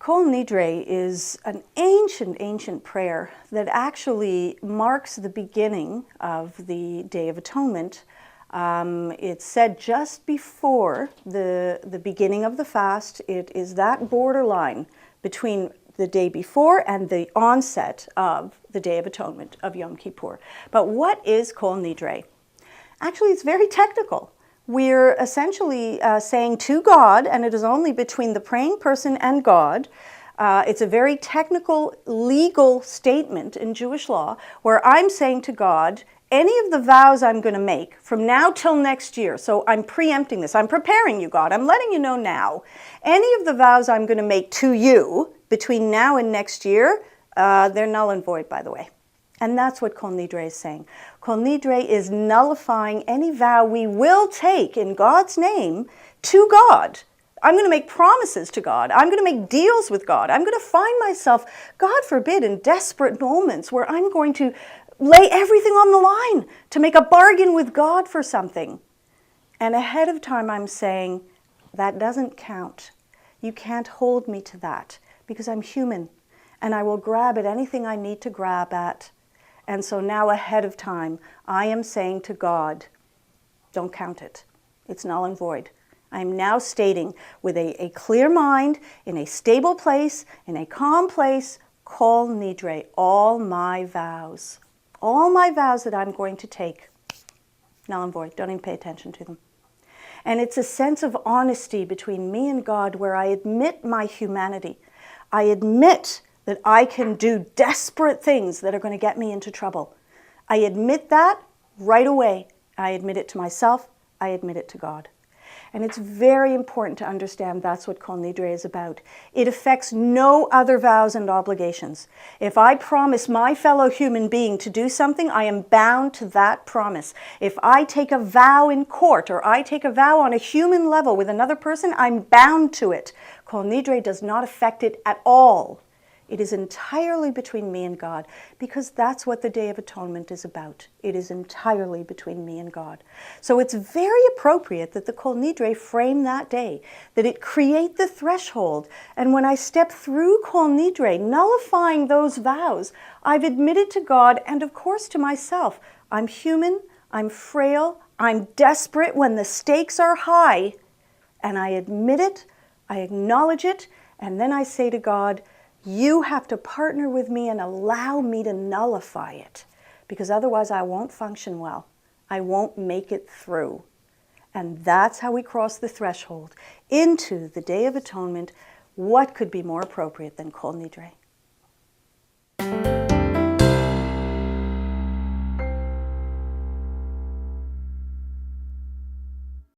Kol Nidre is an ancient prayer that actually marks the beginning of the Day of Atonement. It's said just before the beginning of the fast. It is that borderline between the day before and the onset of the Day of Atonement of Yom Kippur. But what is Kol Nidre? Actually, it's very technical. We're essentially saying to God, and it is only between the praying person and God. It's a very technical, legal statement in Jewish law where I'm saying to God, any of the vows I'm going to make from now till next year, so I'm preempting this, I'm preparing you, God, I'm letting you know now, any of the vows I'm going to make to you between now and next year, they're null and void, by the way. And that's what Kol Nidre is saying. Kol Nidre is nullifying any vow we will take in God's name to God. I'm going to make promises to God. I'm going to make deals with God. I'm going to find myself, God forbid, in desperate moments where I'm going to lay everything on the line to make a bargain with God for something. And ahead of time I'm saying, that doesn't count. You can't hold me to that because I'm human and I will grab at anything I need to grab at. And so now ahead of time, I am saying to God, don't count it. It's null and void. I'm now stating with a clear mind, in a stable place, in a calm place, Kol Nidre, all my vows. All my vows that I'm going to take, null and void. Don't even pay attention to them. And it's a sense of honesty between me and God where I admit my humanity. I admit that I can do desperate things that are going to get me into trouble. I admit that right away. I admit it to myself. I admit it to God. And it's very important to understand that's what Kol Nidre is about. It affects no other vows and obligations. If I promise my fellow human being to do something, I am bound to that promise. If I take a vow in court or I take a vow on a human level with another person, I'm bound to it. Kol Nidre does not affect it at all. It is entirely between me and God, because that's what the Day of Atonement is about. It is entirely between me and God. So it's very appropriate that the Kol Nidre frame that day, that it create the threshold. And when I step through Kol Nidre, nullifying those vows, I've admitted to God and of course to myself, I'm human, I'm frail, I'm desperate when the stakes are high. And I admit it, I acknowledge it, and then I say to God, you have to partner with me and allow me to nullify it, because otherwise I won't function well. I won't make it through. And that's how we cross the threshold into the Day of Atonement. What could be more appropriate than Kol Nidre?